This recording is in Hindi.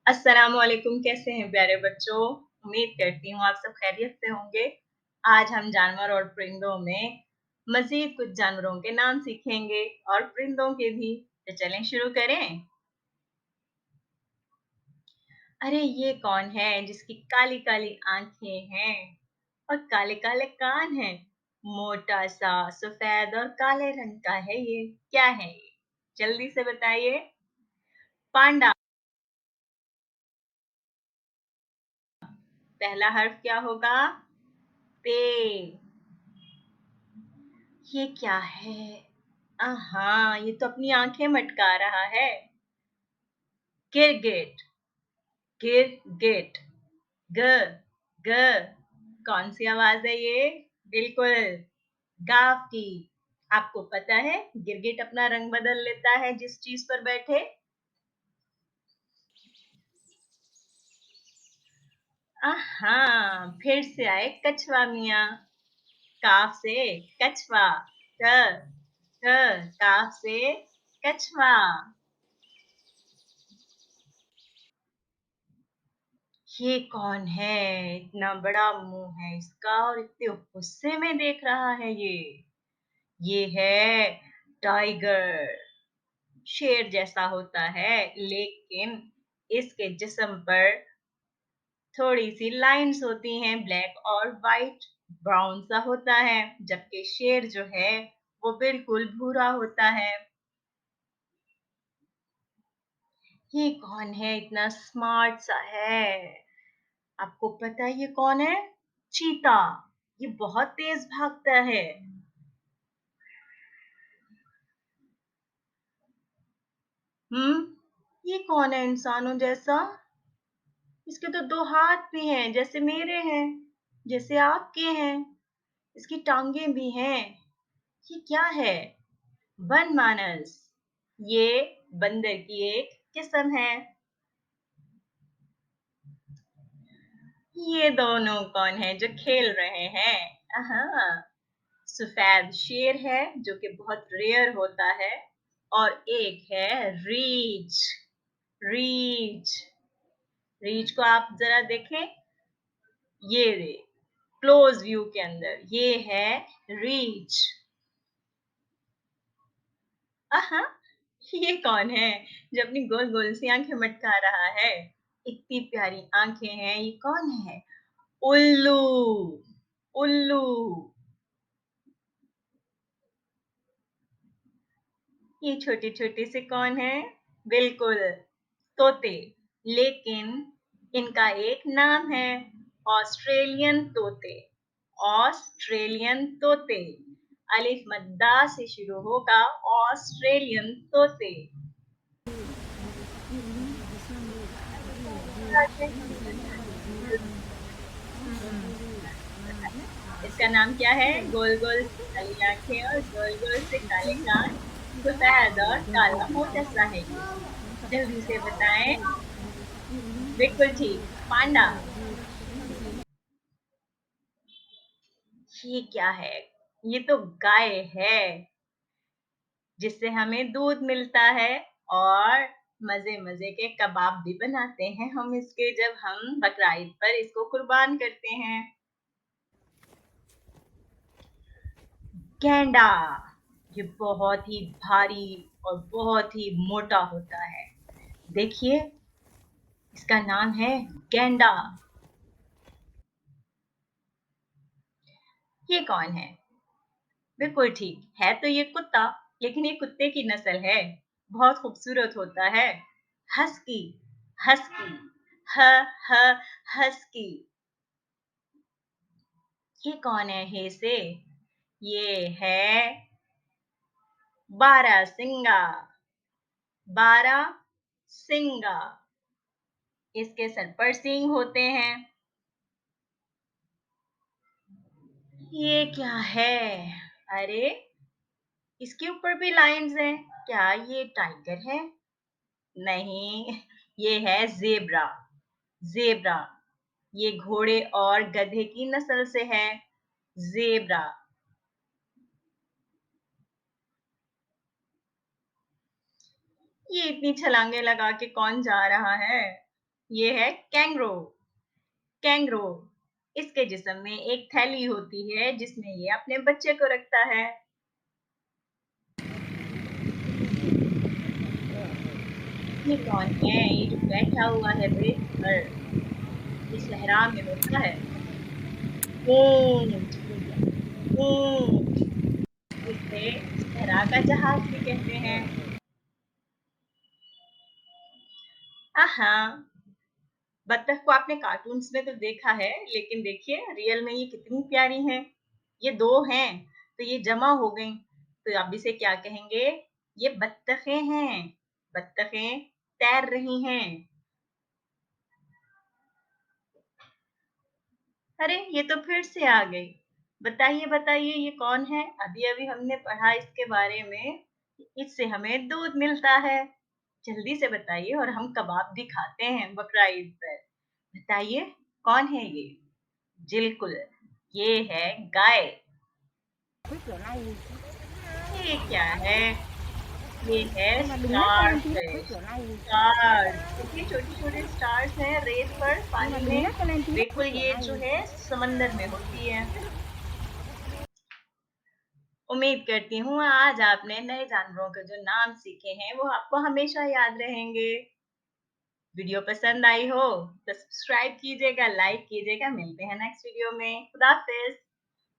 अस्सलाम वालेकुम, कैसे हैं प्यारे बच्चों? उम्मीद करती हूँ आप सब खैरियत से होंगे। आज हम जानवर और परिंदों में मज़ीद कुछ जानवरों के नाम सीखेंगे और परिंदों के भी। तो चलें शुरू करें। अरे ये कौन है जिसकी काली-काली आँखें हैं और काले-काले कान हैं? मोटा-सा, सफ़ेद और काले रंग का है ये। क्या है ये? जल्दी से बताइए। पांडा। पहला हर्फ क्या होगा? पे। ये क्या है? ये तो अपनी आँखें मटका रहा है। गिरगिट, गिरगिट, ग, ग। कौन सी आवाज़ है ये? बिल्कुल, गाँव की। आपको पता है गिरगिट अपना रंग बदल लेता है जिस चीज़ पर बैठे? फिर से आए कछुआ मियाँ। काफ से कछुआ, क, क, काफ से कछुआ। ये कौन है? इतना बड़ा मुँह है इसका और इतने गुस्से में देख रहा है ये। ये है टाइगर। शेर जैसा होता है लेकिन इसके जिस्म पर थोड़ी-सी लाइन्स होती हैं ब्लैक और व्हाइट, ब्राउन सा होता है, जबकि शेर जो है वो बिल्कुल भूरा होता है। ये कौन है इतना स्मार्ट सा है? आपको पता है ये कौन है? चीता। ये बहुत तेज भागता है। हम्म, ये कौन है इंसानों जैसा? इसके तो 2 हाथ भी हैं, जैसे मेरे हैं, जैसे आपके हैं। इसकी टांगें भी हैं। ये क्या है? बनमानस। ये बंदर की एक किस्म है। ये दोनों कौन है जो खेल रहे हैं? सफेद शेर है जो कि बहुत रेयर होता है और एक है रीछ। रीछ। रीछ को आप जरा देखें। ये रे क्लोज व्यू के अंदर ये है रीछ। आहा, ये कौन है जो अपनी गोल गोल सी आंखें मटका रहा है? इतनी प्यारी आंखें हैं। ये कौन है? उल्लू। उल्लू। ये छोटे छोटे से कौन है? बिल्कुल, तोते। लेकिन इनका एक नाम है, ऑस्ट्रेलियन तोते। ऑस्ट्रेलियन तोते। अलिफ मद्दा से शुरू होगा। ऑस्ट्रेलियन तोते। इसका नाम क्या है? गोल गोल से काली आंखें और गोल गोल से काले कान, सफेद और काला मोटा सा है ये। जल्दी से बताएं। बिल्कुल ठीक, पांडा। ये क्या है? ये तो गाय है जिससे हमें दूध मिलता है और मजे मजे के कबाब भी बनाते हैं हम इसके, जब हम बकरीद पर इसको कुर्बान करते हैं। गैंडा। ये बहुत ही भारी और बहुत ही मोटा होता है। देखिए, इसका नाम है गैंडा। ये कौन है? बिल्कुल ठीक है, तो ये कुत्ता, लेकिन ये कुत्ते की नस्ल है। बहुत खूबसूरत होता है। हस्की। हस्की। ह ह हस्की। ये कौन है? हे से ये है बारहसिंगा। बारहसिंगा। इसके सर पर सींग होते हैं। ये क्या है? अरे, इसके ऊपर भी लाइंस हैं। क्या ये टाइगर है? नहीं, ये है ज़ेब्रा। ज़ेब्रा। ये घोड़े और गधे की नस्ल से है। ज़ेब्रा। ये इतनी छलांगे लगा के कौन जा रहा है? ये है कैंगरू। कैंगरू, इसके जिस्म में एक थैली होती है जिसमें ये अपने बच्चे को रखता है। ये कौन है? ये जो बैठा हुआ है रेत पर, ये सहरा में होता है। ऊँट, ऊँट, इसे सहरा का जहाज भी कहते हैं। हाँ, बत्तख को आपने कार्टून्स में तो देखा है, लेकिन देखिए रियल में ये कितनी प्यारी हैं। ये 2 हैं, तो ये जमा हो गईं, तो अब इसे क्या कहेंगे? ये बत्तखें हैं। बत्तखें तैर रही हैं। अरे! ये तो फिर से आ गई। बताइए, बताइए ये कौन है? अभी-अभी हमने पढ़ा इसके बारे में, इससे हमें दूध मिलता है। जल्दी से बताइए और हम कबाब भी खाते हैं बकरा ईद पर। बताइए, कौन है ये? बिल्कुल, ये है गाय। ये क्या है? ये है Em mà đừng nhắc lên tiếng với starfish. kiểu này stars, देखिए छोटे-छोटे स्टार्स हैं रेत पर, nhưng mà पानी đừng में। nhắc lên tiếng với बिल्कुल kiểu ये này जो है समंदर में होती है। उम्मीद करती हूँ आज आपने नए जानवरों के जो नाम सीखे हैं वो आपको हमेशा याद रहेंगे। वीडियो पसंद आई हो तो सब्सक्राइब कीजिएगा, लाइक कीजिएगा। मिलते हैं नेक्स्ट वीडियो में। खुदा हाफ़िज़।